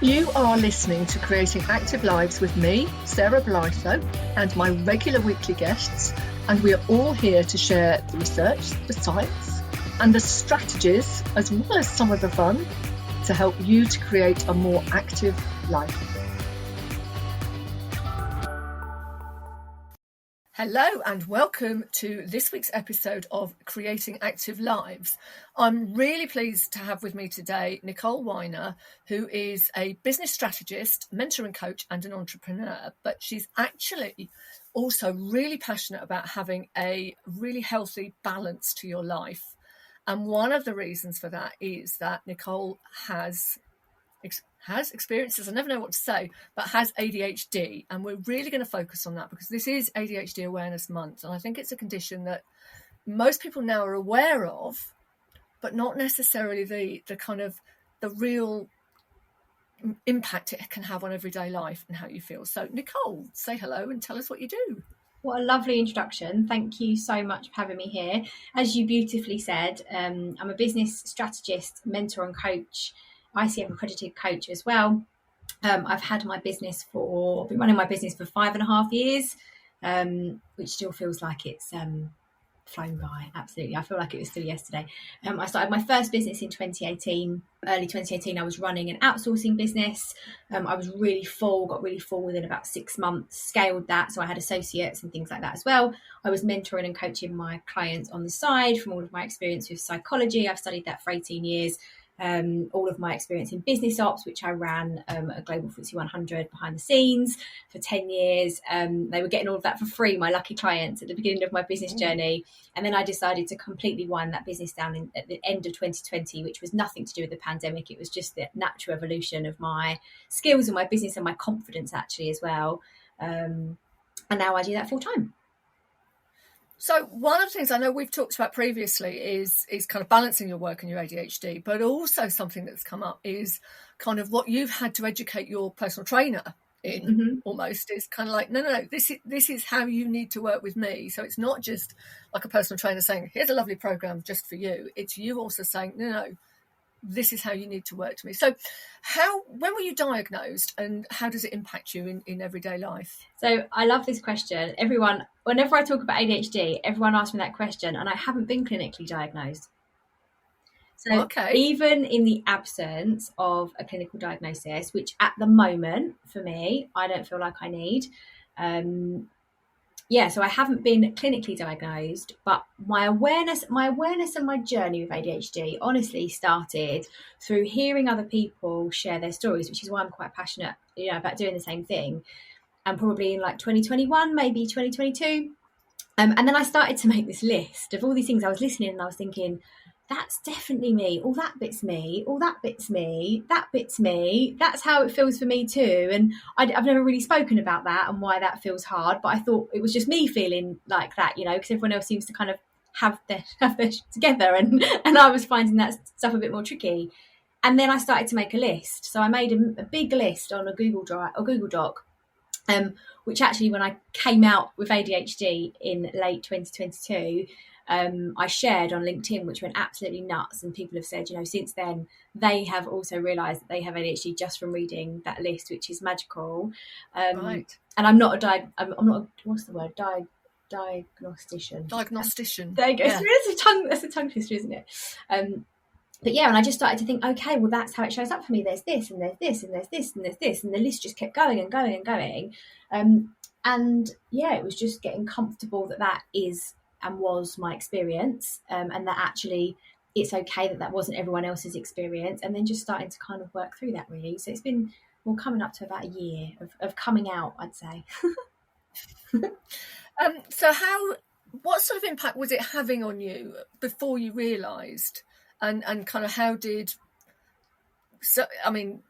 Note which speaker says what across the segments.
Speaker 1: You are listening to Creating Active Lives with me, Sarah Blytho, and my regular weekly guests, and we are all here to share the research, the science, and the strategies, as well as some of the fun, to help you to create a more active life. Hello and welcome to this week's episode of Creating Active Lives. I'm really pleased to have with me today Nicole Winer, who is a business strategist, mentor and coach and an entrepreneur, but she's actually also really passionate about having a really healthy balance to your life. And one of the reasons for that is that Nicole has experiences, I never know what to say, but has ADHD. And we're really going to focus on that because this is ADHD Awareness Month. And I think it's a condition that most people now are aware of, but not necessarily the kind of the real impact it can have on everyday life and how you feel. So Nicole, say hello and tell us what you do.
Speaker 2: What a lovely introduction. Thank you so much for having me here. As you beautifully said, I'm a business strategist, mentor and coach, ICF accredited coach as well. I've been running my business for 5.5 years, which still feels like it's flown by. Absolutely. I feel like it was still yesterday. I started my first business in 2018. Early 2018, I was running an outsourcing business. I was really full, got really full within about 6 months, scaled that. So I had associates and things like that as well. I was mentoring and coaching my clients on the side from all of my experience with psychology. I've studied that for 18 years. All of my experience in business ops, which I ran a global FTSE 100 behind the scenes for 10 years. They were getting all of that for free, my lucky clients, at the beginning of my business journey. And then I decided to completely wind that business down at the end of 2020, which was nothing to do with the pandemic. It was just the natural evolution of my skills and my business and my confidence actually as well. And now I do that full time.
Speaker 1: So one of the things I know we've talked about previously is kind of balancing your work and your ADHD, but also something that's come up is kind of what you've had to educate your personal trainer in. Almost. It's kind of like, no, this is how you need to work with me. So it's not just like a personal trainer saying, here's a lovely program just for you. It's you also saying, no, this is how you need to work to me. So when were you diagnosed and how does it impact you in everyday life?
Speaker 2: So I love this question. Whenever I talk about ADHD, everyone asks me that question, and I haven't been clinically diagnosed. So Even in the absence of a clinical diagnosis, which at the moment for me, I don't feel like I need, so I haven't been clinically diagnosed, but my awareness and my journey with ADHD honestly started through hearing other people share their stories, which is why I'm quite passionate, about doing the same thing. And probably in like 2021, maybe 2022. And then I started to make this list of all these things. I was listening and I was thinking, that's definitely me. All that bit's me. All that bit's me. That bit's me. That's how it feels for me too. And I've never really spoken about that and why that feels hard. But I thought it was just me feeling like that, because everyone else seems to kind of have their shit together. And I was finding that stuff a bit more tricky. And then I started to make a list. So I made a big list on a Google Drive or Google Doc, which actually when I came out with ADHD in late 2022, I shared on LinkedIn, which went absolutely nuts. And people have said, since then, they have also realised that they have ADHD just from reading that list, which is magical.
Speaker 1: Right.
Speaker 2: And I'm not what's the word? Diagnostician.
Speaker 1: Diagnostician.
Speaker 2: There you go.
Speaker 1: Yeah.
Speaker 2: That's a tongue twister, isn't it? But yeah, and I just started to think, okay, well, that's how it shows up for me. There's this, and there's this, and there's this, and there's this, and the list just kept going and going and going. And yeah, it was just getting comfortable that is and was my experience, and that actually it's okay that wasn't everyone else's experience, and then just starting to kind of work through that really. So it's been coming up to about a year of coming out, I'd say.
Speaker 1: So what sort of impact was it having on you before you realised? And kind of how did,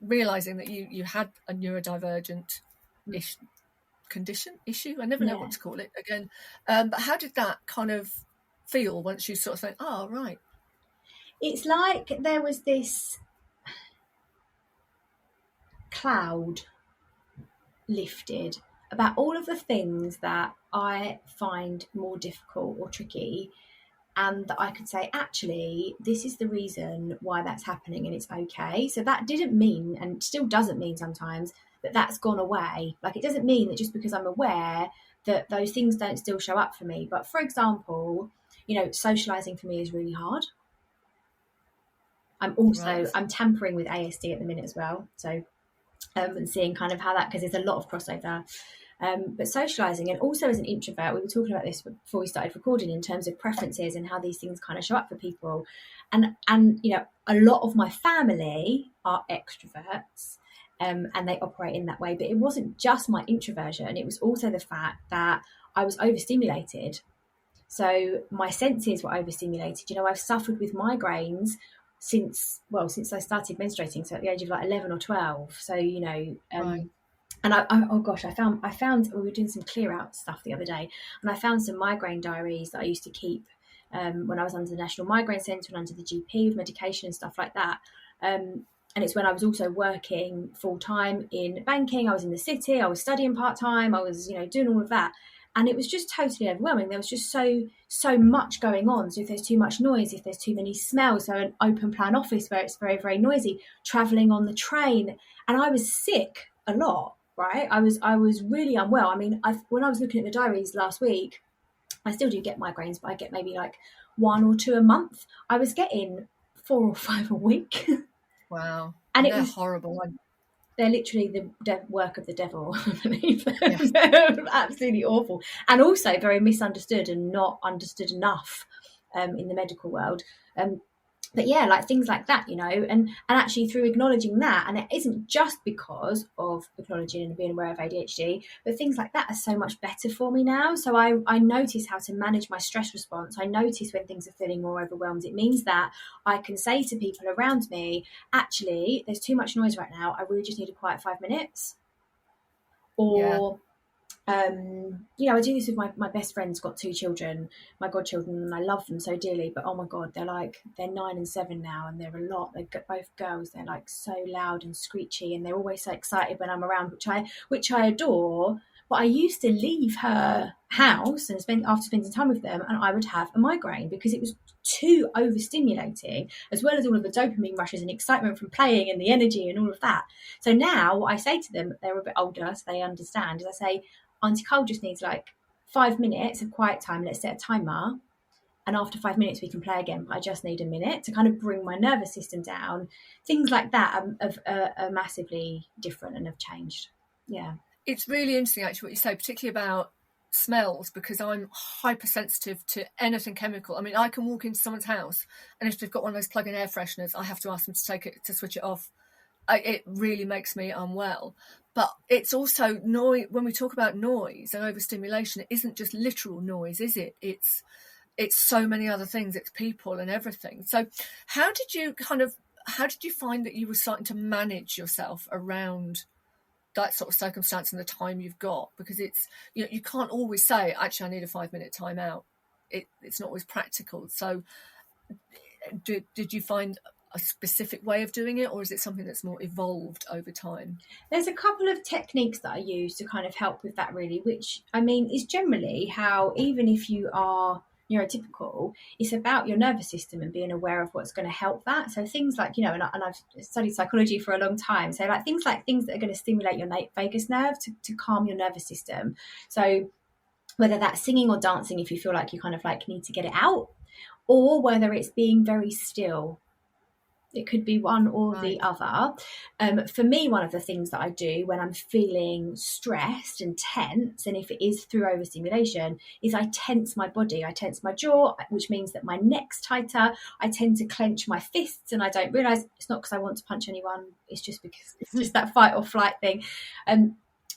Speaker 1: realising that you had a neurodivergent issue, I never know what to call it again, but how did that kind of feel once you sort of think, oh, right.
Speaker 2: It's like there was this cloud lifted about all of the things that I find more difficult or tricky, and that I could say, actually, this is the reason why that's happening and it's okay. So that didn't mean, and still doesn't mean sometimes, that that's gone away. Like, it doesn't mean that just because I'm aware that those things don't still show up for me. But for example, socializing for me is really hard. I'm tampering with ASD at the minute as well. So, and seeing kind of how that, because there's a lot of crossover. But socializing, and also as an introvert, we were talking about this before we started recording in terms of preferences and how these things kind of show up for people. And a lot of my family are extroverts, and they operate in that way. But it wasn't just my introversion; it was also the fact that I was overstimulated. So my senses were overstimulated. I've suffered with migraines since I started menstruating, so at the age of like 11 or 12. So and I found we were doing some clear out stuff the other day, and I found some migraine diaries that I used to keep when I was under the National Migraine Centre and under the GP with medication and stuff like that. And it's when I was also working full time in banking. I was in the city. I was studying part time. I was doing all of that. And it was just totally overwhelming. There was just so much going on. So if there's too much noise, if there's too many smells, so an open plan office where it's very, very noisy, traveling on the train. And I was sick a lot, right? I was really unwell. I mean, when I was looking at the diaries last week, I still do get migraines, but I get maybe like 1 or 2 a month. I was getting 4 or 5 a week.
Speaker 1: Wow.
Speaker 2: And
Speaker 1: they're horrible.
Speaker 2: They're literally the work of the devil, I believe.
Speaker 1: Yes.
Speaker 2: They're absolutely awful. And also very misunderstood and not understood enough in the medical world. But yeah, like things like that, and actually through acknowledging that, and it isn't just because of acknowledging and being aware of ADHD, but things like that are so much better for me now. So I notice how to manage my stress response. I notice when things are feeling more overwhelmed. It means that I can say to people around me, actually, there's too much noise right now. I really just need a quiet 5 minutes. Or I do this with my best friend's got 2 children, my godchildren, and I love them so dearly, but oh my god, they're 9 and 7 now, and they're a lot. They're both girls. They're like so loud and screechy, and they're always so excited when I'm around, which I adore. But I used to leave her house and after spending time with them, and I would have a migraine because it was too overstimulating, as well as all of the dopamine rushes and excitement from playing and the energy and all of that. So now what I say to them, they're a bit older, so they understand, is I say, Auntie Cole just needs like 5 minutes of quiet time. Let's set a timer. And after 5 minutes, we can play again. But I just need a minute to kind of bring my nervous system down. Things like that are massively different and have changed. Yeah.
Speaker 1: It's really interesting, actually, what you say, particularly about smells, because I'm hypersensitive to anything chemical. I mean, I can walk into someone's house, and if they've got one of those plug-in air fresheners, I have to ask them to switch it off. It really makes me unwell. But it's also noise. When we talk about noise and overstimulation, it isn't just literal noise, is it? It's so many other things. It's people and everything. So how did you find that you were starting to manage yourself around that sort of circumstance and the time you've got? Because it's, you can't always say, actually, I need a 5-minute time out. It's not always practical. So did you find a specific way of doing it, or is it something that's more evolved over time?
Speaker 2: There's a couple of techniques that I use to kind of help with that, really, which I mean is generally how, even if you are neurotypical, it's about your nervous system and being aware of what's going to help that. So things like, and I've studied psychology for a long time, so like things that are going to stimulate your vagus nerve to calm your nervous system. So whether that's singing or dancing, if you feel like you kind of like need to get it out, or whether it's being very still. It could be one or the other. For me, one of the things that I do when I'm feeling stressed and tense, and if it is through overstimulation, is I tense my body. I tense my jaw, which means that my neck's tighter. I tend to clench my fists, and I don't realise it's not because I want to punch anyone. It's just because it's just that fight or flight thing.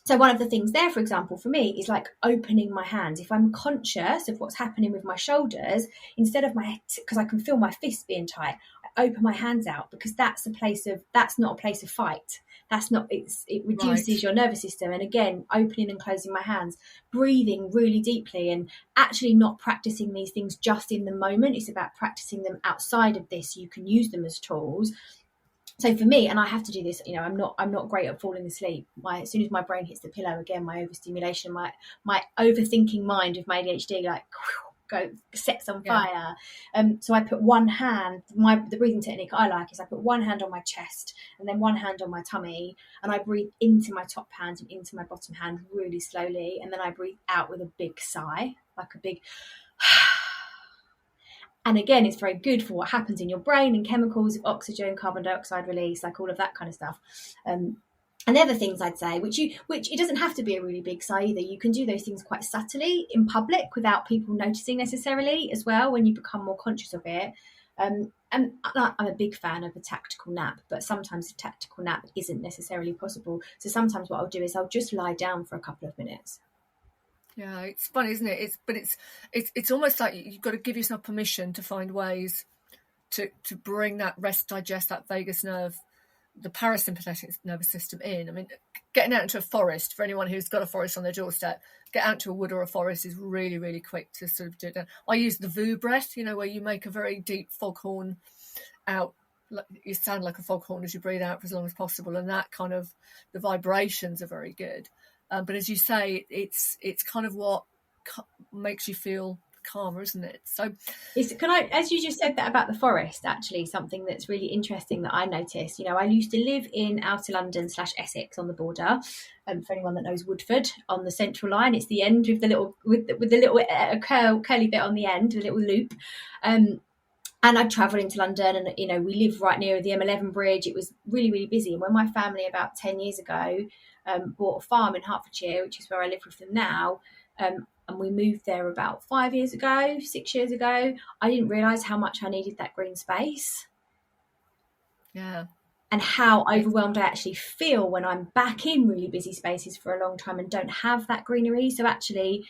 Speaker 2: So one of the things there, for example, for me is like opening my hands. If I'm conscious of what's happening with my shoulders, instead of my head, because I can feel my fists being tight, I open my hands out, because that's not a place of fight. It reduces your nervous system. And again, opening and closing my hands, breathing really deeply, and actually not practicing these things just in the moment. It's about practicing them outside of this. You can use them as tools. So for me, and I have to do this, I'm not great at falling asleep. As soon as my brain hits the pillow, again, my overstimulation, my overthinking mind with my ADHD, like sets on fire. So I put one hand, the breathing technique I like is I put one hand on my chest and then one hand on my tummy, and I breathe into my top hand and into my bottom hand really slowly, and then I breathe out with a big sigh, like a big and again, it's very good for what happens in your brain and chemicals, oxygen, carbon dioxide release, like all of that kind of stuff. And the other things I'd say, which it doesn't have to be a really big sigh either. You can do those things quite subtly in public without people noticing necessarily as well when you become more conscious of it. And I'm a big fan of a tactical nap, but sometimes a tactical nap isn't necessarily possible. So sometimes what I'll do is I'll just lie down for a couple of minutes.
Speaker 1: Yeah, it's funny, isn't it? It's almost like you've got to give yourself permission to find ways to bring that rest, digest, that vagus nerve, the parasympathetic nervous system in. I mean, getting out into a forest, for anyone who's got a forest on their doorstep, get out to a wood or a forest is really, really quick to sort of do it. I use the VU breath, where you make a very deep foghorn out. You sound like a foghorn as you breathe out for as long as possible, and that kind of, the vibrations are very good. But as you say, it's kind of what makes you feel calmer, isn't it? So,
Speaker 2: as you just said that about the forest, actually, something that's really interesting that I noticed. I used to live in outer London / Essex on the border. For anyone that knows Woodford on the Central Line, it's the end with the little curly bit on the end, the little loop. And I'd travel into London, and we live right near the M11 bridge. It was really, really busy. And when my family about 10 years ago bought a farm in Hertfordshire, which is where I live with them now, and we moved there about 6 years ago, I didn't realise how much I needed that green space.
Speaker 1: Yeah.
Speaker 2: And how overwhelmed I actually feel when I'm back in really busy spaces for a long time and don't have that greenery. So actually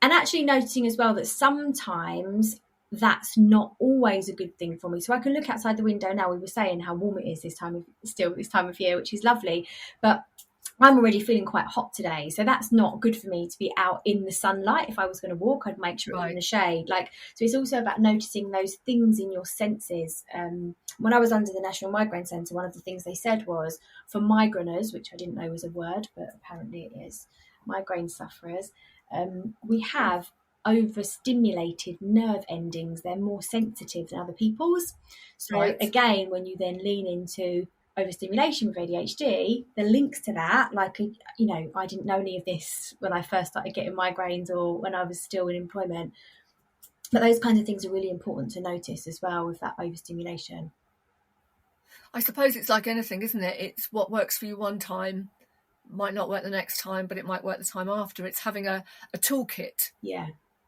Speaker 2: noticing as well that sometimes that's not always a good thing for me. So I can look outside the window now. We were saying how warm it is this time of year, which is lovely. But I'm already feeling quite hot today, so that's not good for me to be out in the sunlight. If I was going to walk, I'd make sure it was in the shade. So it's also about noticing those things in your senses. When I was under the National Migraine Centre, one of the things they said was for migraineurs, which I didn't know was a word, but apparently it is, migraine sufferers, we have overstimulated nerve endings. They're more sensitive than other people's. So again, when you then lean into overstimulation with ADHD, the links to that, I didn't know any of this when I first started getting migraines or when I was still in employment, but those kinds of things are really important to notice as well with that overstimulation.
Speaker 1: I suppose it's like anything, isn't it? It's what works for you one time might not work the next time, but it might work the time after. It's having a toolkit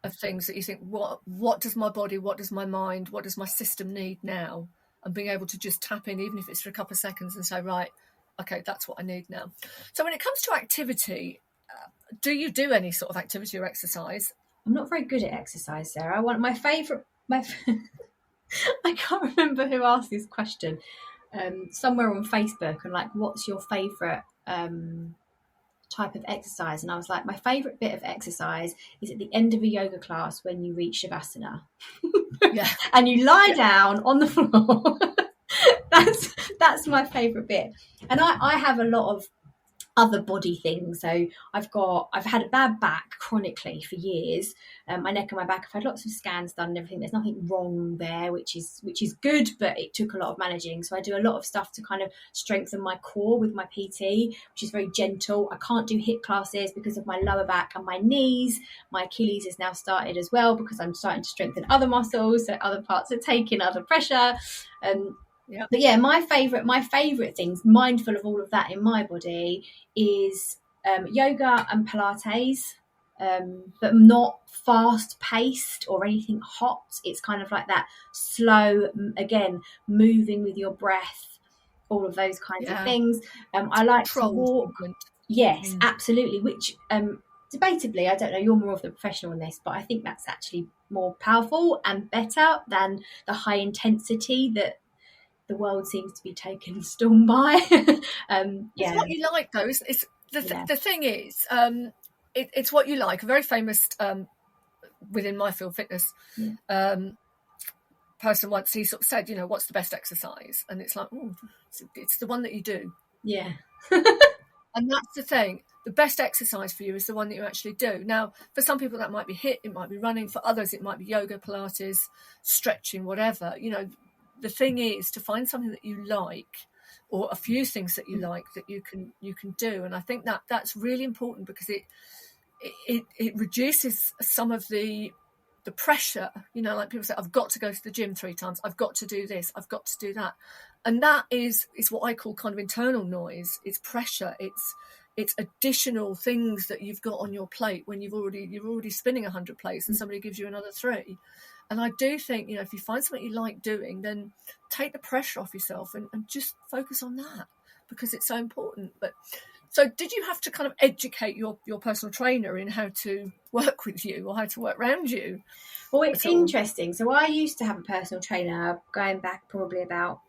Speaker 1: of things that you think, what does my body, what does my mind, what does my system need now? And being able to just tap in, even if it's for a couple of seconds, and say, right, okay, that's what I need now. So when it comes to activity, do you do any sort of activity or exercise?
Speaker 2: I'm not very good at exercise, Sarah. I want my favourite... I can't remember who asked this question. Somewhere on Facebook, and what's your favourite type of exercise? And I was like, my favourite bit of exercise is at the end of a yoga class when you reach Shavasana.
Speaker 1: Yeah.
Speaker 2: And you lie down on the floor. That's my favourite bit. And I have a lot of other body things. So I've had a bad back chronically for years. My neck and my back, I've had lots of scans done and everything. There's nothing wrong there, which is good, but it took a lot of managing. So I do a lot of stuff to kind of strengthen my core with my PT, which is very gentle. I can't do HIIT classes because of my lower back and my knees. My Achilles has now started as well because I'm starting to strengthen other muscles, so other parts are taking other pressure.
Speaker 1: Yeah.
Speaker 2: But yeah, my favourite things, mindful of all of that in my body, is yoga and Pilates, but not fast paced or anything hot. It's kind of like that slow, again, moving with your breath, all of those kinds of things. I like to walk. Movement. Yes, absolutely. Which debatably, I don't know, you're more of the professional in this, but I think that's actually more powerful and better than the high intensity that the world seems to be taken storm by.
Speaker 1: It's what you like, though. It's the thing is, it's what you like. A very famous within my field, fitness person once, he sort of said, what's the best exercise? And it's like, it's the one that you do.
Speaker 2: Yeah.
Speaker 1: And that's the thing. the best exercise for you is the one that you actually do. Now, for some people that might be HIIT, it might be running. For others, it might be yoga, Pilates, stretching, whatever. The thing is to find something that you like, or a few things that you like that you can do. And I think that that's really important, because it reduces some of the pressure. Like people say, I've got to go to the gym 3 times, I've got to do this, I've got to do that. And that is what I call kind of internal noise. It's pressure. It's additional things that you've got on your plate when you're already spinning 100 plates and somebody gives you another 3. And I do think, if you find something you like doing, then take the pressure off yourself and just focus on that, because it's so important. But so did you have to kind of educate your personal trainer in how to work with you or how to work around you?
Speaker 2: Well, it's interesting. So I used to have a personal trainer going back probably about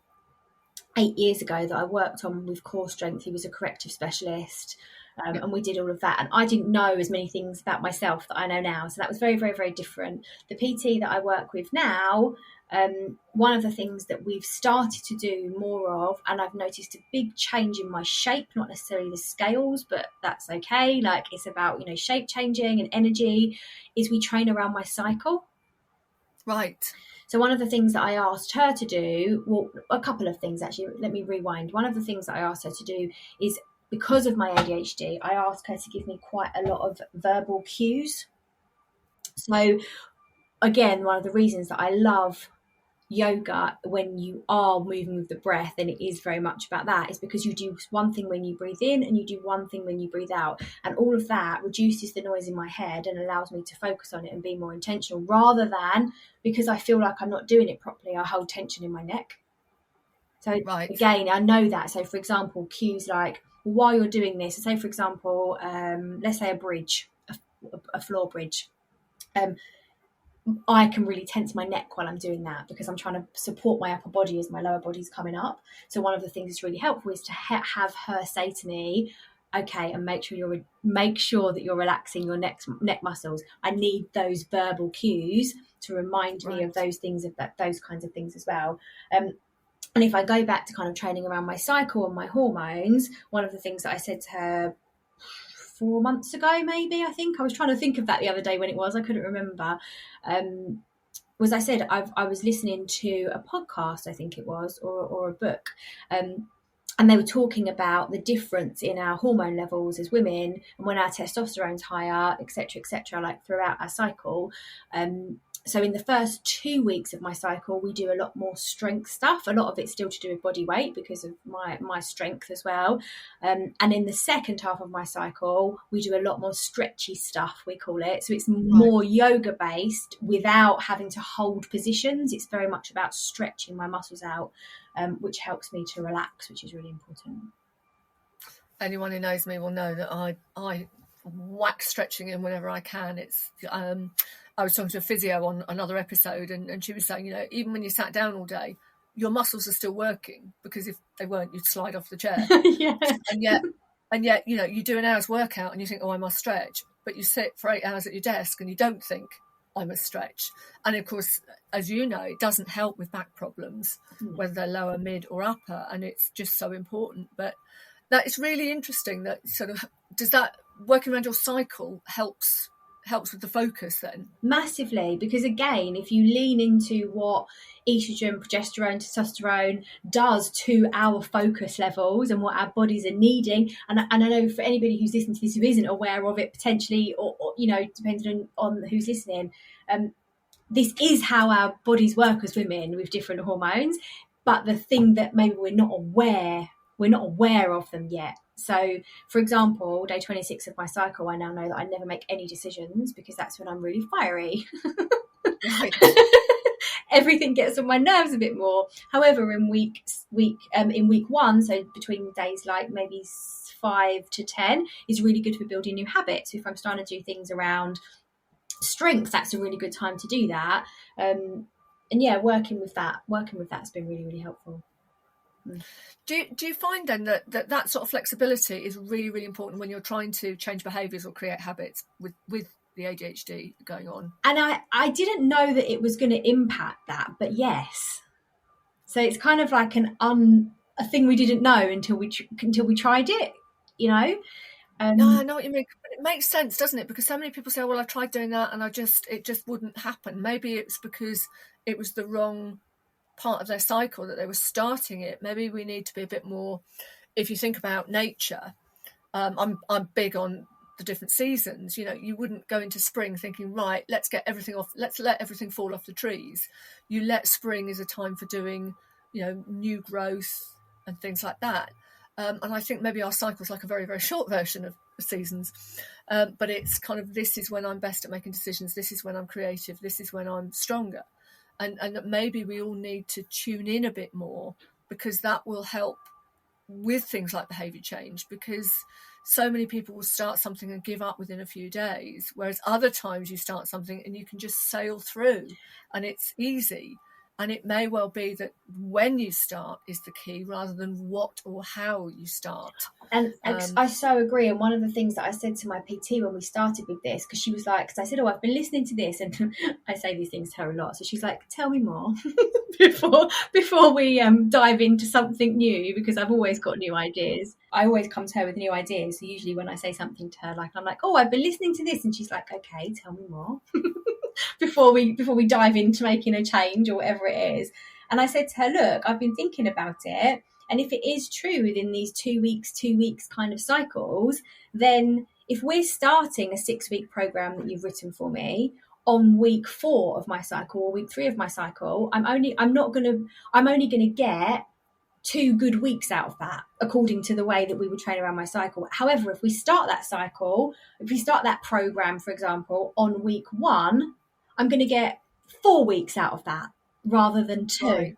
Speaker 2: 8 years ago that I worked on with core strength. He was a corrective specialist. And we did all of that. And I didn't know as many things about myself that I know now. So that was very, very, very different. The PT that I work with now, one of the things that we've started to do more of, and I've noticed a big change in my shape, not necessarily the scales, but that's okay. Like, it's about, shape changing and energy, is we train around my cycle.
Speaker 1: Right.
Speaker 2: So one of the things that I asked her to do, well, a couple of things actually, let me rewind. One of the things that I asked her to do is, because of my ADHD, I asked her to give me quite a lot of verbal cues. So again, one of the reasons that I love yoga, when you are moving with the breath, and it is very much about that, is because you do one thing when you breathe in and you do one thing when you breathe out, and all of that reduces the noise in my head and allows me to focus on it and be more intentional, rather than, because I feel like I'm not doing it properly, I hold tension in my neck. So again, I know that. So for example, cues like, while you're doing this, say for example, let's say a bridge, a floor bridge, I can really tense my neck while I'm doing that, because I'm trying to support my upper body as my lower body's coming up. So one of the things that's really helpful is to have her say to me, okay, and make sure that you're relaxing your neck muscles. I need those verbal cues to remind me of those things, those kinds of things as well. And if I go back to kind of training around my cycle and my hormones, one of the things that I said to her 4 months ago, maybe, I think, I was trying to think of that the other day when it was, I couldn't remember, was I said I was listening to a podcast, I think it was, or a book, and they were talking about the difference in our hormone levels as women, and when our testosterone's higher, etc., like throughout our cycle. So in the first 2 weeks of my cycle, we do a lot more strength stuff. A lot of it's still to do with body weight because of my strength as well. And in the second half of my cycle, we do a lot more stretchy stuff, we call it. So it's more yoga based without having to hold positions. It's very much about stretching my muscles out, which helps me to relax, which is really important.
Speaker 1: Anyone who knows me will know that I whack stretching in whenever I can. It's I was talking to a physio on another episode, and she was saying, even when you sat down all day, your muscles are still working, because if they weren't, you'd slide off the chair.
Speaker 2: Yeah.
Speaker 1: And yet, you do an hour's workout and you think, oh, I must stretch, but you sit for 8 hours at your desk and you don't think, I must stretch. And of course, as you know, it doesn't help with back problems, whether they're lower, mid or upper, and it's just so important. But that is really interesting. That sort of, does that working around your cycle helps with the focus then?
Speaker 2: Massively, because again, if you lean into what estrogen, progesterone, testosterone does to our focus levels and what our bodies are needing, and I know for anybody who's listening to this who isn't aware of it potentially, or depending on who's listening, this is how our bodies work as women with different hormones. But the thing that maybe we're not aware of them yet. So, for example, day 26 of my cycle, I now know that I never make any decisions, because that's when I'm really fiery.
Speaker 1: Right.
Speaker 2: Everything gets on my nerves a bit more. However, in week 1, so between days like maybe 5 to 10, is really good for building new habits. If I'm starting to do things around strength, that's a really good time to do that. And yeah, working with that's been really, really helpful.
Speaker 1: Do you find then that sort of flexibility is really, really important when you're trying to change behaviours or create habits with the ADHD going on? And
Speaker 2: I didn't know that it was going to impact that, but yes. So it's kind of like a thing we didn't know until we tried it,
Speaker 1: No, I know what you mean. But it makes sense, doesn't it? Because so many people say, well, I tried doing that and it just wouldn't happen. Maybe it's because it was the wrong part of their cycle that they were starting it. Maybe we need to be a bit more, if you think about nature, I'm big on the different seasons. You know, you wouldn't go into spring thinking, right, let's get everything off, let's let everything fall off the trees. You let spring is a time for doing, you know, new growth and things like that. And I think maybe our cycle's like a very, very short version of seasons. But it's kind of, this is when I'm best at making decisions. This is when I'm creative. This is when I'm stronger. And maybe we all need to tune in a bit more, because that will help with things like behaviour change, because so many people will start something and give up within a few days, whereas other times you start something and you can just sail through and it's easy. And it may well be that when you start is the key rather than what or how you start.
Speaker 2: And I so agree. And one of the things that I said to my PT when we started with this, because she was like, because I said, oh, I've been listening to this, and I say these things to her a lot. So she's like, tell me more before we dive into something new, because I've always got new ideas. I always come to her with new ideas. So usually when I say something to her, like, I'm like, oh, I've been listening to this, and she's like, okay, tell me more before we dive into making a change or whatever it is. And I said to her, look, I've been thinking about it. And if it is true within these 2 weeks kind of cycles, then if we're starting a 6-week program that you've written for me on week 4 of my cycle or week 3 of my cycle, I'm only going to get 2 good weeks out of that, according to the way that we would train around my cycle. However, if we start that program, for example, on week 1, I'm going to get 4 weeks out of that rather than 2. Right.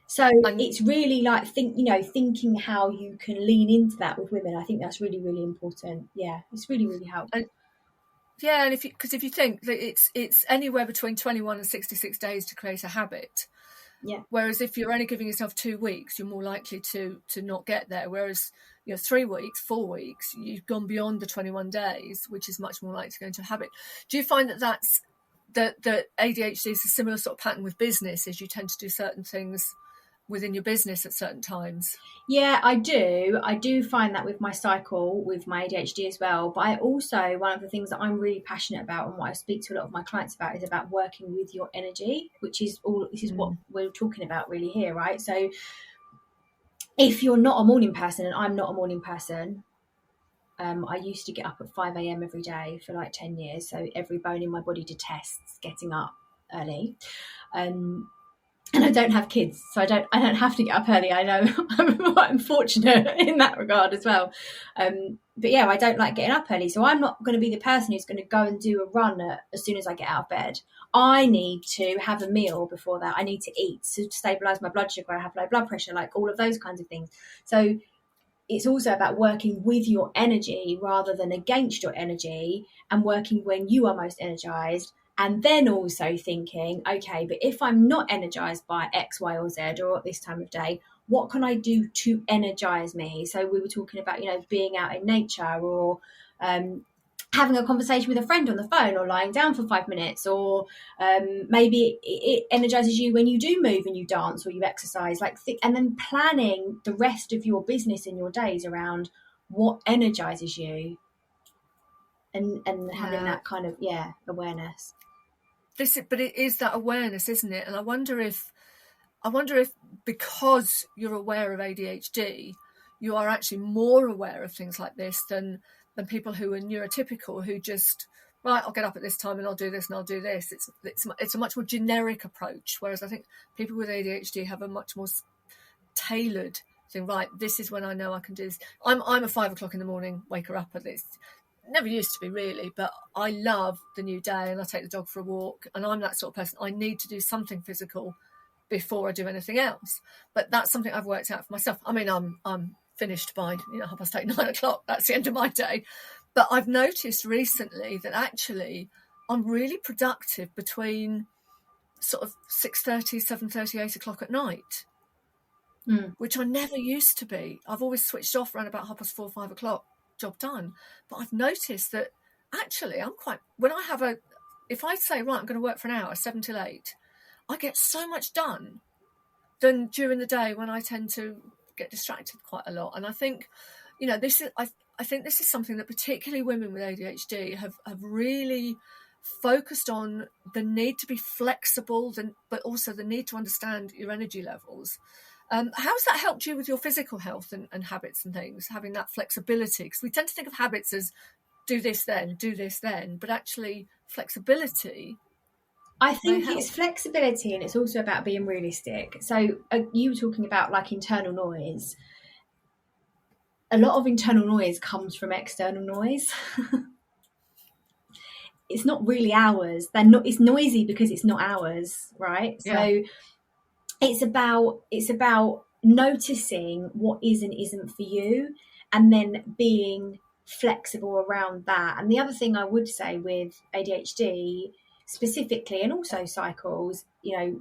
Speaker 2: So it's really like thinking how you can lean into that with women. I think that's really, really important. Yeah, it's really, really helpful.
Speaker 1: And if you think that it's anywhere between 21 and 66 days to create a habit.
Speaker 2: Yeah.
Speaker 1: Whereas if you're only giving yourself 2 weeks, you're more likely to not get there. Whereas 3 weeks, 4 weeks, you've gone beyond the 21 days, which is much more likely to go into a habit. Do you find that ADHD is a similar sort of pattern with business, as you tend to do certain things within your business at certain times?
Speaker 2: Yeah, I do find that with my cycle, with my ADHD as well. But I also, one of the things that I'm really passionate about and what I speak to a lot of my clients about is about working with your energy, which is what we're talking about really here, right? So if you're not a morning person, and I'm not a morning person, I used to get up at 5 a.m. every day for like 10 years. So every bone in my body detests getting up early. And I don't have kids, so I don't have to get up early. I know I'm fortunate in that regard as well. But yeah, I don't like getting up early. So I'm not going to be the person who's going to go and do a run as soon as I get out of bed. I need to have a meal before that. I need to eat to stabilise my blood sugar. I have low blood pressure, like all of those kinds of things. So it's also about working with your energy rather than against your energy, and working when you are most energized. And then also thinking, okay, but if I'm not energized by X, Y, or Z, or at this time of day, what can I do to energize me? So we were talking about, being out in nature, or having a conversation with a friend on the phone, or lying down for 5 minutes, or maybe it energizes you when you do move and you dance or you exercise, and then planning the rest of your business and your days around what energizes you, and having that kind of awareness.
Speaker 1: But it is that awareness, isn't it? And I wonder if because you're aware of ADHD, you are actually more aware of things like this than people who are neurotypical, who just, right, I'll get up at this time and I'll do this and I'll do this. It's a much more generic approach, whereas I think people with ADHD have a much more tailored thing. Right, this is when I know I can do this. I'm a 5 o'clock in the morning waker up at this. Never used to be really, but I love the new day and I take the dog for a walk, and I'm that sort of person. I need to do something physical before I do anything else. But that's something I've worked out for myself. I mean, I'm finished by 8:30, 9 o'clock. That's the end of my day. But I've noticed recently that actually I'm really productive between sort of 6:30, 7:30, 8 o'clock at night, which I never used to be. I've always switched off around about 4:30, 5 o'clock. Job done. But I've noticed that actually if I say, right, I'm going to work for an hour, 7 till 8, I get so much done than during the day when I tend to get distracted quite a lot. And I think, this is, I think this is something that particularly women with ADHD have really focused on, the need to be flexible, but also the need to understand your energy levels. How's that helped you with your physical health and habits and things, having that flexibility? Because we tend to think of habits as do this then, but actually flexibility.
Speaker 2: I think it's flexibility, and it's also about being realistic. So you were talking about like internal noise. A lot of internal noise comes from external noise. It's not really ours. It's noisy because it's not ours, right?
Speaker 1: Yeah.
Speaker 2: So it's about noticing what is and isn't for you, and then being flexible around that. And the other thing I would say with ADHD specifically, and also cycles,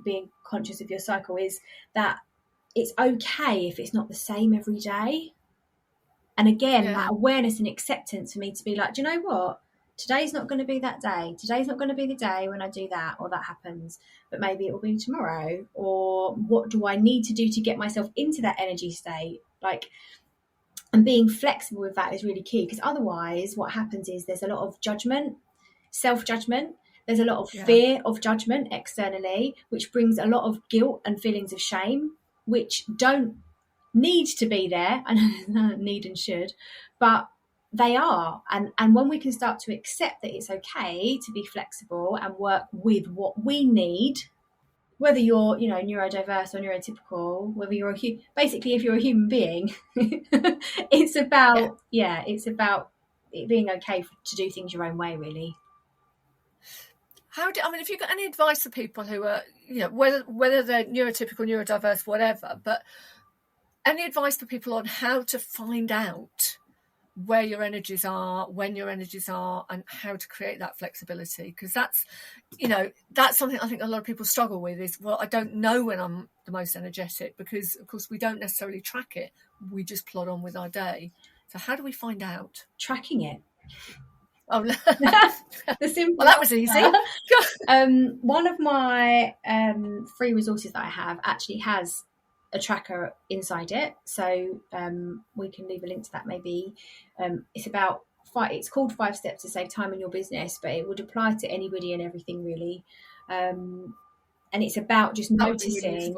Speaker 2: being conscious of your cycle, is that it's okay if it's not the same every day. And again, that awareness and acceptance for me to be like, do you know what? Today's not going to be that day. Today's not going to be the day when I do that or that happens, but maybe it will be tomorrow. Or what do I need to do to get myself into that energy state? And being flexible with that is really key, because otherwise what happens is there's a lot of judgment, self-judgment. There's a lot of fear of judgment externally, which brings a lot of guilt and feelings of shame, which don't need to be there, and need and should, but they are. And when we can start to accept that it's okay to be flexible and work with what we need, whether you're neurodiverse or neurotypical, whether you're basically if you're a human being, it's about it being okay to do things your own way, really.
Speaker 1: If you've got any advice for people who are, whether they're neurotypical, neurodiverse, whatever, but any advice for people on how to find out where your energies are, when your energies are, and how to create that flexibility? Because that's something I think a lot of people struggle with is, well, I don't know when I'm the most energetic, because of course we don't necessarily track it. We just plod on with our day. So how do we find out?
Speaker 2: Tracking it.
Speaker 1: Oh,
Speaker 2: the simple.
Speaker 1: Well, that was easy.
Speaker 2: One of my free resources that I have actually has a tracker inside it, so we can leave a link to that maybe. It's called 5 Steps to Save Time in Your Business, but it would apply to anybody and everything really, and it's about just noticing.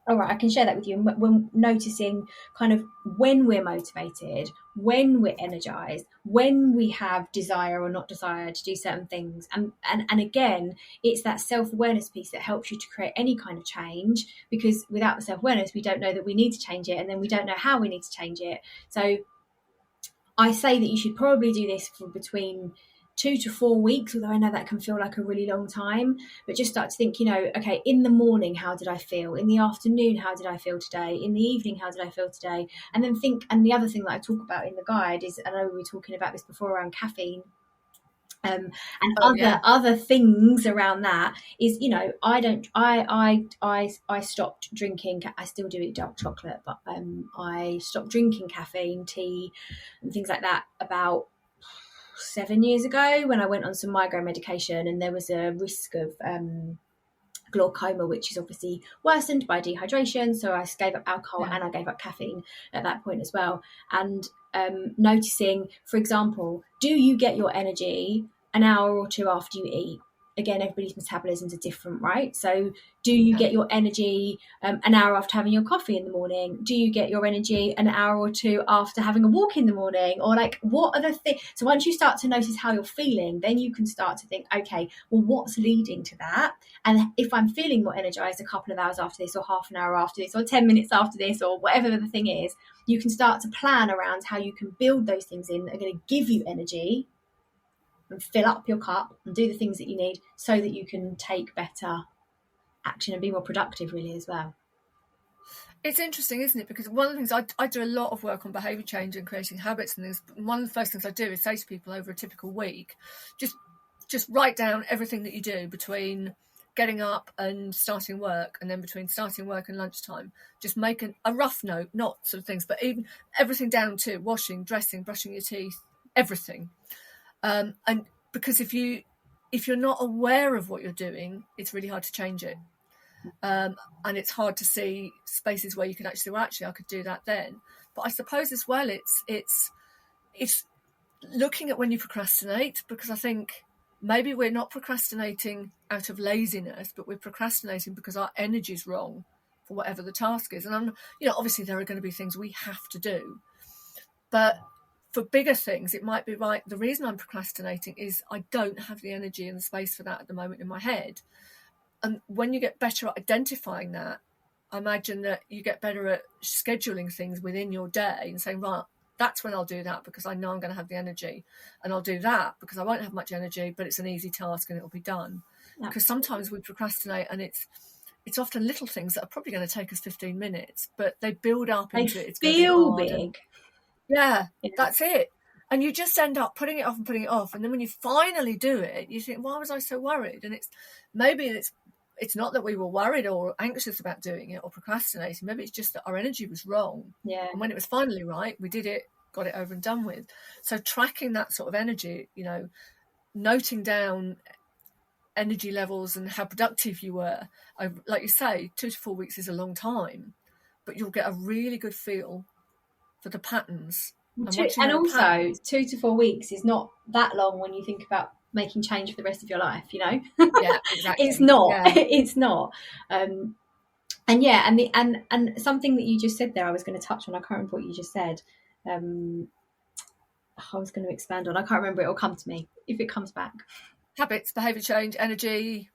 Speaker 2: All right, I can share that with you. When noticing kind of when we're motivated, when we're energized, when we have desire or not desire to do certain things. And again, it's that self-awareness piece that helps you to create any kind of change, because without the self-awareness, we don't know that we need to change it, and then we don't know how we need to change it. So I say that you should probably do this for between 2 to 4 weeks, although I know that can feel like a really long time, but just start to think, okay, in the morning, how did I feel? In the afternoon, how did I feel today? In the evening, how did I feel today? And then think, and the other thing that I talk about in the guide is, I know we were talking about this before around caffeine, and other things around that is, I stopped drinking. I still do eat dark chocolate, but I stopped drinking caffeine, tea and things like that about 7 years ago, when I went on some migraine medication, and there was a risk of glaucoma, which is obviously worsened by dehydration. So I gave up alcohol and I gave up caffeine at that point as well. And noticing, for example, do you get your energy an hour or two after you eat? Again, everybody's metabolisms are different, right? So do you get your energy an hour after having your coffee in the morning? Do you get your energy an hour or two after having a walk in the morning? Or what are the things? So once you start to notice how you're feeling, then you can start to think, okay, well, what's leading to that? And if I'm feeling more energized a couple of hours after this, or half an hour after this, or 10 minutes after this, or whatever the thing is, you can start to plan around how you can build those things in that are going to give you energy and fill up your cup and do the things that you need, so that you can take better action and be more productive really as well.
Speaker 1: It's interesting, isn't it? Because one of the things I do a lot of work on behaviour change and creating habits and things. One of the first things I do is say to people over a typical week, just write down everything that you do between getting up and starting work, and then between starting work and lunchtime. Just make a rough note, not sort of things, but even everything down to washing, dressing, brushing your teeth, everything. And because if you're not aware of what you're doing, it's really hard to change it. And it's hard to see spaces where you can actually say, well, actually, I could do that then. But I suppose as well, it's looking at when you procrastinate, because I think maybe we're not procrastinating out of laziness, but we're procrastinating because our energy's wrong for whatever the task is. And obviously there are going to be things we have to do, but for bigger things, it might be right. The reason I'm procrastinating is I don't have the energy and the space for that at the moment in my head. And when you get better at identifying that, I imagine that you get better at scheduling things within your day and saying, right, that's when I'll do that because I know I'm going to have the energy. And I'll do that because I won't have much energy, but it's an easy task and it'll be done. Yeah. Because sometimes we procrastinate and it's often little things that are probably going to take us 15 minutes, but they build up into it. It's
Speaker 2: feel big.
Speaker 1: Yeah, that's it. And you just end up putting it off and putting it off. And then when you finally do it, you think, why was I so worried? And it's not that we were worried or anxious about doing it or procrastinating. Maybe it's just that our energy was wrong.
Speaker 2: Yeah.
Speaker 1: And when it was finally right, we did it, got it over and done with. So tracking that sort of energy, noting down energy levels and how productive you were. Like you say, 2 to 4 weeks is a long time, but you'll get a really good feel for the patterns.
Speaker 2: And also 2 to 4 weeks is not that long when you think about making change for the rest of your life,
Speaker 1: Yeah, exactly.
Speaker 2: It's not. Yeah. It's not. And something that you just said there, I was going to touch on. I can't remember what you just said. I was going to expand on. I can't remember. It'll come to me if it comes back.
Speaker 1: Habits, behaviour change, energy.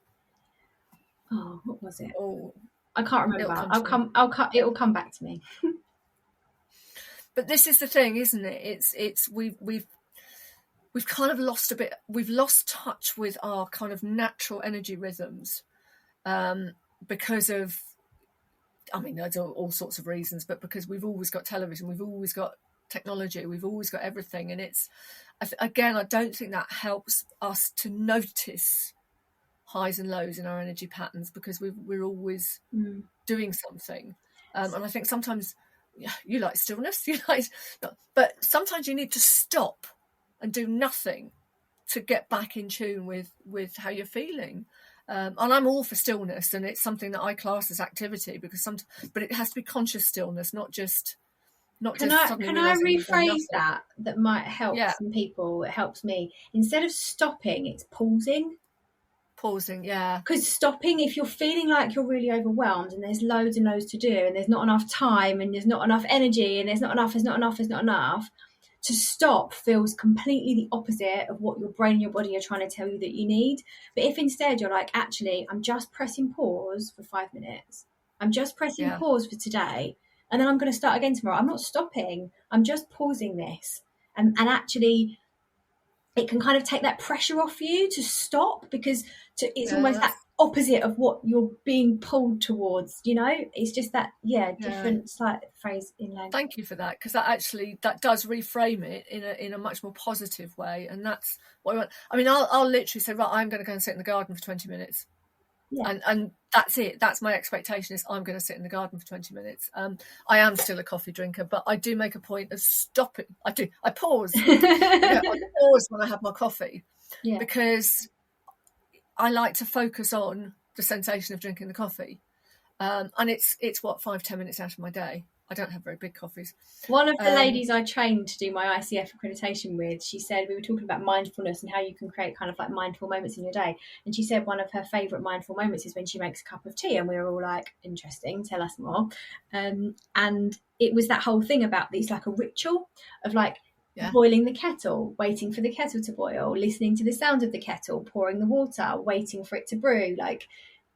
Speaker 2: Oh, what was it?
Speaker 1: Oh,
Speaker 2: I can't remember. It'll come back to me.
Speaker 1: But this is the thing, isn't it? It's we've kind of lost a bit. We've lost touch with our kind of natural energy rhythms because of, there's all sorts of reasons, but because we've always got television, we've always got technology, we've always got everything, and I don't think that helps us to notice highs and lows in our energy patterns because we're always doing something, and I think sometimes. You like stillness, but sometimes you need to stop and do nothing to get back in tune with how you're feeling. And I'm all for stillness, and it's something that I class as activity but it has to be conscious stillness, not just.
Speaker 2: Can I rephrase that? That might help some people. It helps me. Instead of stopping, it's pausing.
Speaker 1: Yeah,
Speaker 2: because stopping, if you're feeling like you're really overwhelmed and there's loads and loads to do and there's not enough time and there's not enough energy and there's not enough, to stop feels completely the opposite of what your brain and your body are trying to tell you that you need. But if instead you're like, actually, I'm just pressing pause for 5 minutes, I'm just pressing pause for today, and then I'm going to start again tomorrow, I'm not stopping, I'm just pausing this, and actually it can kind of take that pressure off you to stop, because it's almost that opposite of what you're being pulled towards, it's just that different slight phrase in language.
Speaker 1: Thank you for that, because that does reframe it in a much more positive way, and that's what I want. I'll literally say, right, I'm going to go and sit in the garden for 20 minutes. And that's it. That's my expectation, is I'm going to sit in the garden for 20 minutes. I am still a coffee drinker, but I do make a point of stopping. I pause. I pause when I have my coffee, because I like to focus on the sensation of drinking the coffee. And it's 5-10 minutes out of my day. I don't have very big coffees.
Speaker 2: One of the ladies I trained to do my ICF accreditation with, she said, we were talking about mindfulness and how you can create kind of like mindful moments in your day. And she said one of her favourite mindful moments is when she makes a cup of tea. And we were all like, interesting, tell us more. And it was that whole thing about it's like a ritual of like boiling the kettle, waiting for the kettle to boil, listening to the sound of the kettle, pouring the water, waiting for it to brew,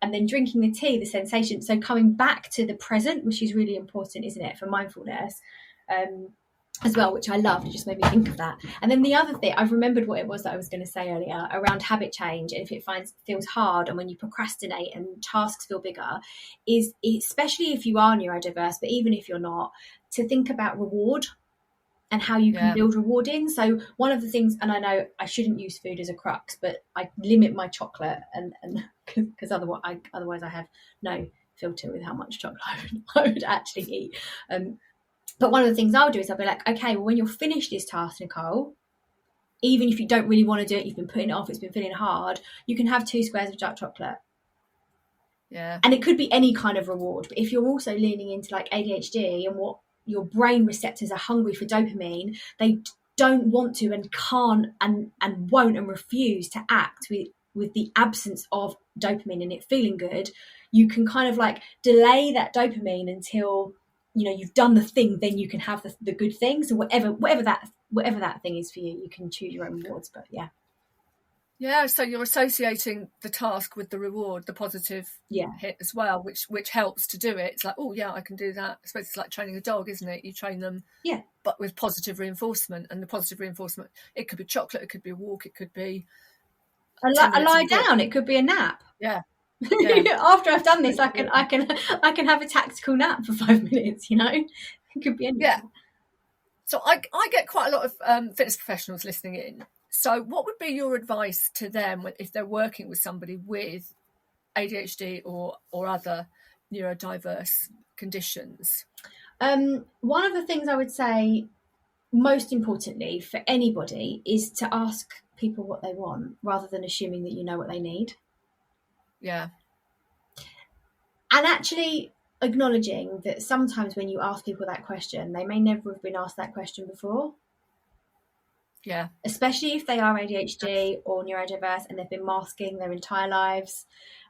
Speaker 2: and then drinking the tea, the sensation. So coming back to the present, which is really important, isn't it, for mindfulness as well, which I love. It just made me think of that. And then the other thing, I've remembered what it was that I was going to say earlier around habit change. And if it feels hard, and when you procrastinate and tasks feel bigger, is especially if you are neurodiverse, but even if you're not, to think about reward and how you can build reward in. So one of the things, and I know I shouldn't use food as a crux, but I limit my chocolate, and because otherwise I have no filter with how much chocolate I would actually eat. But one of the things I'll do is I'll be like, okay, well, when you're finished this task, Nicole, even if you don't really want to do it, you've been putting it off, it's been feeling hard, you can have 2 squares of dark chocolate.
Speaker 1: Yeah.
Speaker 2: And it could be any kind of reward. But if you're also leaning into like ADHD and what your brain receptors are hungry for dopamine, they don't want to and can't and won't and refuse to act with the absence of dopamine and it feeling good. You can kind of like delay that dopamine until, you know, you've done the thing, then you can have the good thing. So whatever that thing is for you, you can choose your own rewards. But
Speaker 1: yeah, so you're associating the task with the reward, the positive hit as well, which helps to do it. It's like, oh yeah, I can do that. I suppose it's like training a dog, isn't it? You train them, but with positive reinforcement. And the positive reinforcement, it could be chocolate, it could be a walk, it could be
Speaker 2: a lie down, it could be a nap.
Speaker 1: Yeah.
Speaker 2: After I've done this, I can have a tactical nap for 5 minutes. You know, it could be anything.
Speaker 1: Yeah. So I get quite a lot of fitness professionals listening in. So what would be your advice to them if they're working with somebody with ADHD or other neurodiverse conditions?
Speaker 2: One of the things I would say, most importantly for anybody, is to ask people what they want rather than assuming that you know what they need.
Speaker 1: Yeah.
Speaker 2: And actually acknowledging that sometimes when you ask people that question, they may never have been asked that question before.
Speaker 1: Yeah.
Speaker 2: Especially if they are ADHD or neurodiverse and they've been masking their entire lives.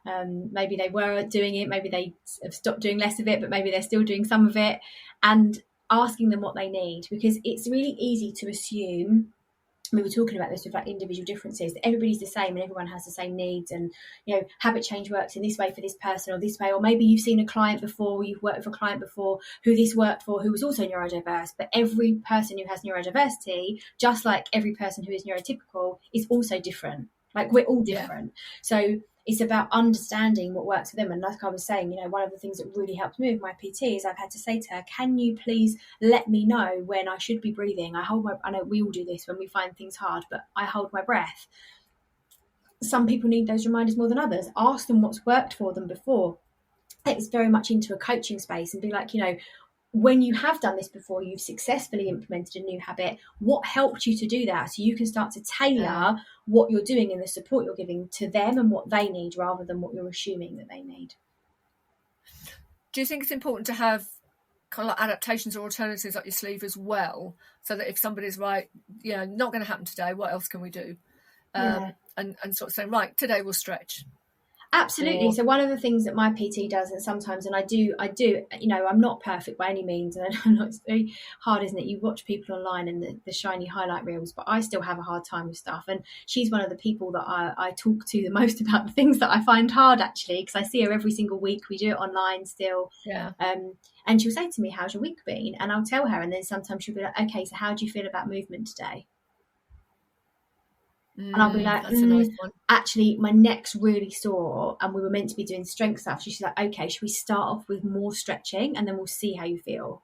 Speaker 2: Maybe they were doing it, maybe they have stopped doing less of it, but maybe they're still doing some of it. And asking them what they need, because it's really easy to assume, we were talking about this with like individual differences, that everybody's the same and everyone has the same needs, and you know, habit change works in this way for this person or this way, or maybe you've seen a client before, you've worked with a client before who this worked for, who was also neurodiverse. But every person who has neurodiversity, just like every person who is neurotypical, is also different. Like we're all different. So it's about understanding what works for them. And like I was saying, you know, one of the things that really helped me with my PT is I've had to say to her, can you please let me know when I should be breathing? I know we all do this when we find things hard, but I hold my breath. Some people need those reminders more than others. Ask them what's worked for them before. It's very much into a coaching space and be like, you know, when you have done this before, you've successfully implemented a new habit, what helped you to do that? So you can start to tailor what you're doing and the support you're giving to them and what they need, rather than what you're assuming that they need.
Speaker 1: Do you think it's important to have kind of like adaptations or alternatives up your sleeve as well, so that if somebody's right, yeah, not going to happen today, what else can we do? And sort of saying, right, today we'll stretch.
Speaker 2: Absolutely. So one of the things that my PT does, and sometimes, and I do, you know, I'm not perfect by any means, and I know it's very hard, isn't it? You watch people online and the shiny highlight reels, but I still have a hard time with stuff. And she's one of the people that I talk to the most about the things that I find hard, actually, because I see her every single week. We do it online still.
Speaker 1: Yeah.
Speaker 2: And she'll say to me, how's your week been? And I'll tell her, and then sometimes she'll be like, okay, so how do you feel about movement today? And I'll be like,
Speaker 1: that's a nice one.
Speaker 2: Actually, my neck's really sore and we were meant to be doing strength stuff. She's like, okay, should we start off with more stretching and then we'll see how you feel?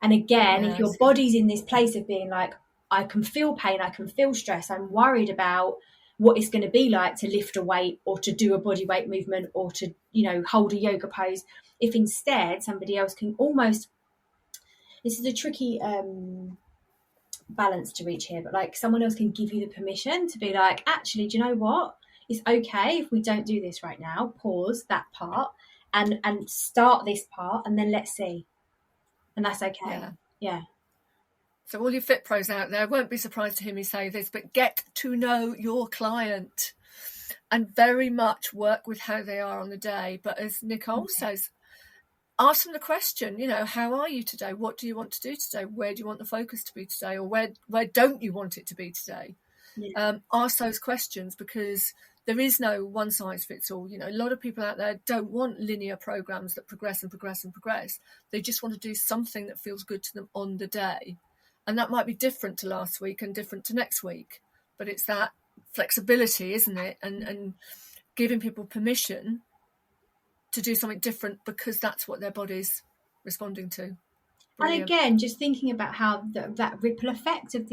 Speaker 2: And again, if your body's in this place of being like, I can feel pain, I can feel stress, I'm worried about what it's going to be like to lift a weight or to do a body weight movement or to, you know, hold a yoga pose. If instead somebody else can almost, this is a tricky balance to reach here, but like someone else can give you the permission to be like, actually, do you know what, it's okay if we don't do this right now, pause that part and start this part and then let's see, and that's okay. Yeah.
Speaker 1: So all your fit pros out there, won't be surprised to hear me say this, but get to know your client and very much work with how they are on the day. But as Nicole says, ask them the question, you know, how are you today? What do you want to do today? Where do you want the focus to be today? Or where don't you want it to be today? Ask those questions, because there is no one size fits all. You know, a lot of people out there don't want linear programs that progress and progress and progress. They just want to do something that feels good to them on the day. And that might be different to last week and different to next week. But it's that flexibility, isn't it? And giving people permission to do something different because that's what their body's responding to. Brilliant.
Speaker 2: And again, just thinking about how that ripple effect of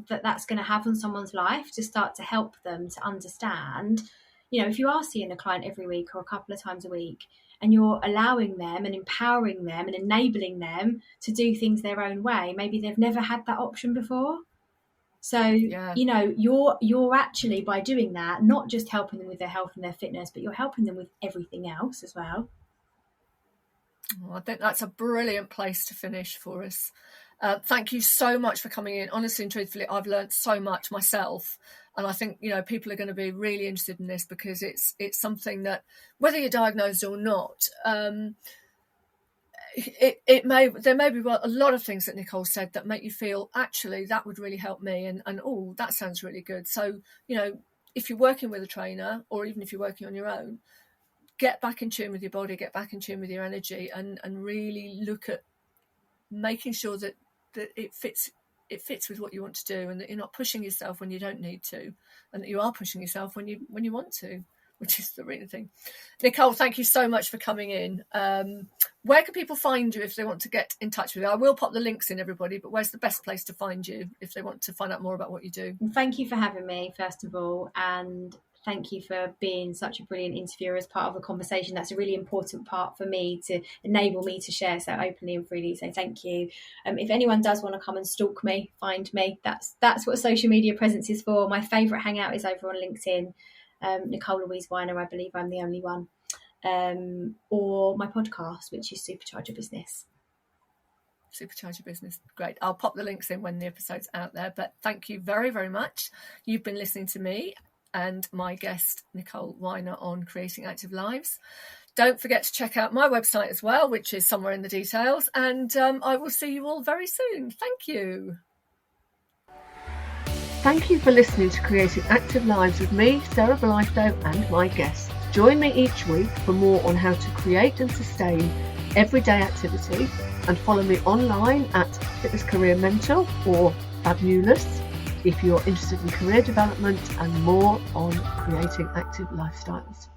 Speaker 2: that's going to have on someone's life, to start to help them to understand, you know, if you are seeing a client every week or a couple of times a week and you're allowing them and empowering them and enabling them to do things their own way, maybe they've never had that option before. So, you know, you're actually, by doing that, not just helping them with their health and their fitness, but you're helping them with everything else as well.
Speaker 1: I think that's a brilliant place to finish for us. Thank you so much for coming in. Honestly and truthfully, I've learned so much myself. And I think, people are going to be really interested in this, because it's something that, whether you're diagnosed or not, there may be a lot of things that Nicole said that make you feel, actually, that would really help me. And oh, that sounds really good. So, if you're working with a trainer, or even if you're working on your own, get back in tune with your body, get back in tune with your energy, and really look at making sure that it fits with what you want to do, and that you're not pushing yourself when you don't need to, and that you are pushing yourself when you want to, which is the real thing. Nicole, thank you so much for coming in. Where can people find you if they want to get in touch with you? I will pop the links in, everybody, but where's the best place to find you if they want to find out more about what you do?
Speaker 2: Thank you for having me, first of all, and thank you for being such a brilliant interviewer as part of the conversation. That's a really important part for me, to enable me to share so openly and freely. So thank you. If anyone does want to come and stalk me, find me. That's what social media presence is for. My favourite hangout is over on LinkedIn. Nicole Winer, I believe I'm the only one. Or my podcast, which is Supercharge Your Business.
Speaker 1: Supercharge Your Business. Great. I'll pop the links in when the episode's out there. But thank you very, very much. You've been listening to me and my guest, Nicole Winer, on Creating Active Lives. Don't forget to check out my website as well, which is somewhere in the details. And I will see you all very soon. Thank you. Thank you for listening to Creating Active Lives with me, Sarah Blytho, and my guests. Join me each week for more on how to create and sustain everyday activity, and follow me online at Fitness Career Mentor or Fabulous if you're interested in career development and more on creating active lifestyles.